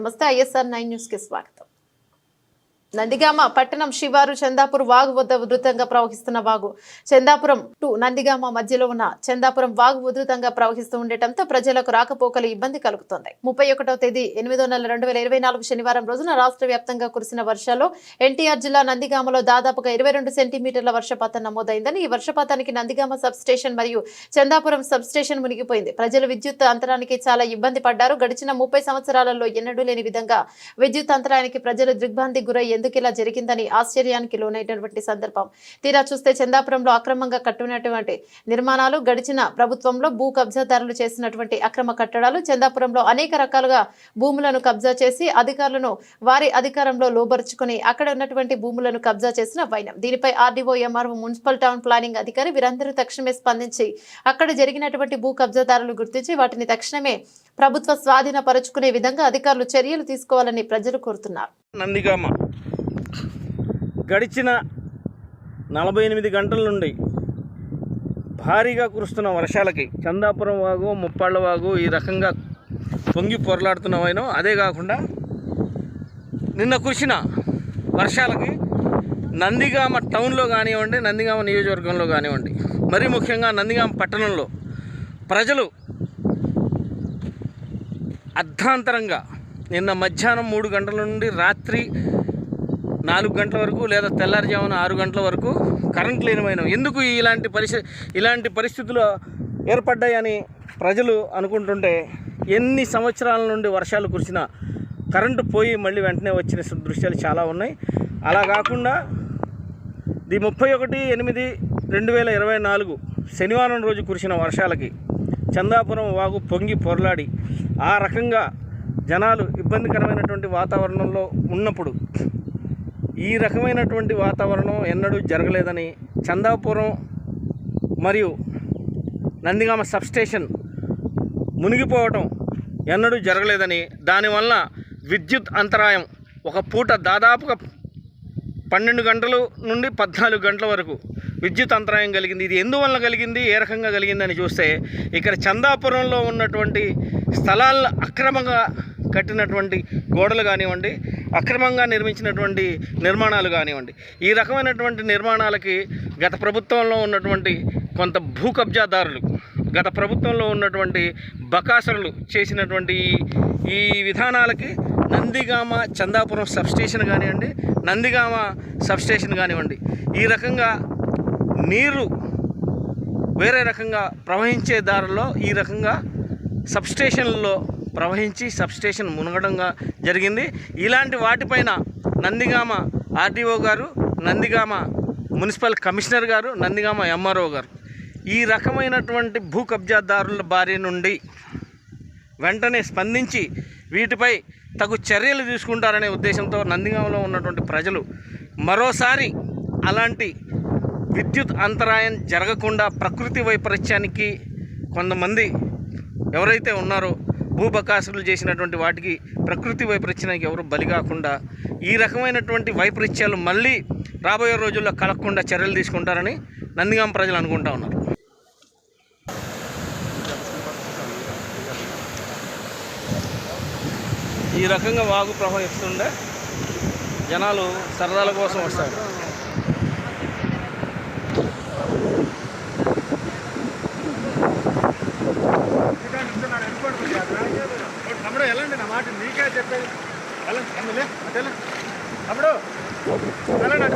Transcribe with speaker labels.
Speaker 1: నమస్తే ISR9 news కి స్వాగతం. నందిగామ పట్టణం శివారు చందాపురం వాగు వద్ద ఉధృతంగా ప్రవహిస్తున్న వాగు చందాపురం టు నందిగామ మధ్యలో ఉన్న చందాపురం వాగు ఉధృతంగా ప్రవహిస్తూ ఉండటంతో ప్రజలకు రాకపోకలు ఇబ్బంది కలుగుతోంది. 31వ తేదీ 8వ నెల 2024 శనివారం రోజున రాష్ట్ర వ్యాప్తంగా కురిసిన వర్షాల్లో ఎన్టీఆర్ జిల్లా నందిగామలో దాదాపుగా 22 సెంటీమీటర్ల వర్షపాతం నమోదైందని, ఈ వర్షపాతానికి నందిగామ సబ్ స్టేషన్ మరియు చందాపురం సబ్ స్టేషన్ మునిగిపోయింది. ప్రజలు విద్యుత్ అంతరానికి చాలా ఇబ్బంది పడ్డారు. గడిచిన 30 సంవత్సరాలలో ఎన్నడూ లేని విధంగా విద్యుత్ అంతరాయానికి ప్రజలు దిగ్భ్రాంతికి గురై ఎందుకు ఇలా జరిగిందని ఆశ్చర్యానికి లోనైనటువంటి సందర్భం. తీరా చూస్తే చందాపురంలో అక్రమంగా కట్టినటువంటి నిర్మాణాలు, గడిచిన ప్రభుత్వంలో భూ కబ్జాదారులు చేసినటువంటి అక్రమ కట్టడాలు, చందాపురంలో అనేక రకాలుగా భూములను కబ్జా చేసి అధికారులను వారి అధికారంలో లోబరుచుకుని అక్కడ ఉన్నటువంటి భూములను కబ్జా చేసిన వైనం. దీనిపై RDO, MRO, municipal town planning అధికారి వీరందరూ తక్షణమే స్పందించి అక్కడ జరిగినటువంటి భూ కబ్జాదారులు గుర్తించి వాటిని తక్షణమే ప్రభుత్వ స్వాధీనపరుచుకునే విధంగా అధికారులు చర్యలు తీసుకోవాలని ప్రజలు కోరుతున్నారు.
Speaker 2: నందిగామ గడిచిన 48 గంటల నుండి భారీగా కురుస్తున్న వర్షాలకి చందాపురం వాగు, ముప్పాళ్ళ వాగు ఈ రకంగా పొంగి పొరలాడుతున్నవైనా, అదే కాకుండా నిన్న కురిసిన వర్షాలకి నందిగామ టౌన్లో కానివ్వండి, నందిగామ నియోజకవర్గంలో కానివ్వండి, మరీ ముఖ్యంగా నందిగామ పట్టణంలో ప్రజలు అర్ధాంతరంగా నిన్న మధ్యాహ్నం 3 గంటల నుండి రాత్రి 4 గంటల వరకు లేదా తెల్లారుజామున 6 గంటల వరకు కరెంట్ లేనివైన ఎందుకు ఇలాంటి పరిస్థితులు ఏర్పడ్డాయని ప్రజలు అనుకుంటుంటే, ఎన్ని సంవత్సరాల నుండి వర్షాలు కురిసినా కరెంటు పోయి మళ్ళీ వెంటనే వచ్చిన దృశ్యాలు చాలా ఉన్నాయి. అలా కాకుండా 31/8/2024 శనివారం రోజు కురిసిన వర్షాలకి చందాపురం వాగు పొంగి పొరలాడి ఆ రకంగా జనాలు ఇబ్బందికరమైనటువంటి వాతావరణంలో ఉన్నప్పుడు, ఈ రకమైనటువంటి వాతావరణం ఎన్నడూ జరగలేదని, చందాపురం మరియు నందిగామ సబ్స్టేషన్ మునిగిపోవటం ఎన్నడూ జరగలేదని, దానివల్ల విద్యుత్ అంతరాయం ఒక పూట దాదాపుగా 12 గంటల నుండి 14 గంటల వరకు విద్యుత్ అంతరాయం కలిగింది. ఇది ఎందువల్ల కలిగింది, ఏ రకంగా కలిగిందని చూస్తే, ఇక్కడ చందాపురంలో ఉన్నటువంటి స్థలాలను అక్రమంగా కట్టినటువంటి గోడలు కానివ్వండి, అక్రమంగా నిర్మించినటువంటి నిర్మాణాలు కానివ్వండి, ఈ రకమైనటువంటి నిర్మాణాలకి గత ప్రభుత్వంలో ఉన్నటువంటి కొంత భూ కబ్జాదారులు, గత ప్రభుత్వంలో ఉన్నటువంటి బకాసురులు చేసినటువంటి ఈ విధానాలకి నందిగామ చందాపురం సబ్స్టేషన్ కానివ్వండి, నందిగామ సబ్స్టేషన్ కానివ్వండి, ఈ రకంగా నీరు వేరే రకంగా ప్రవహించే దారిలో ఈ రకంగా సబ్స్టేషన్లో ప్రవహించి సబ్స్టేషన్ మునగడంగా జరిగింది. ఇలాంటి వాటిపైన నందిగామ ఆర్డీఓ గారు, నందిగామ మున్సిపల్ కమిషనర్ గారు, నందిగామ ఎంఆర్ఓ గారు ఈ రకమైనటువంటి భూ కబ్జాదారుల బారి నుండి వెంటనే స్పందించి వీటిపై తగు చర్యలు తీసుకుంటారనే ఉద్దేశంతో నందిగామలో ఉన్నటువంటి ప్రజలు మరోసారి అలాంటి విద్యుత్ అంతరాయం జరగకుండా ప్రకృతి వైపరీత్యానికి కొంతమంది ఎవరైతే ఉన్నారో భూబకాసులు చేసినటువంటి వాటికి ప్రకృతి వైపరీత్యానికి ఎవరు బలి కాకుండా ఈ రకమైనటువంటి వైపరీత్యాలు మళ్ళీ రాబోయే రోజుల్లో కలగకుండా చర్యలు తీసుకుంటారని నందిగామ ప్రజలు అనుకుంటా ఉన్నారు. ఈ రకంగా వాగు ప్రవహిస్తుండే జనాలు సరదాల కోసం వస్తారు.
Speaker 3: తమ్ముడు వెళ్ళండి, నా మాట నీకే చెప్పేది. వెళ్ళండి తమ్ముడు, వెళ్ళండి.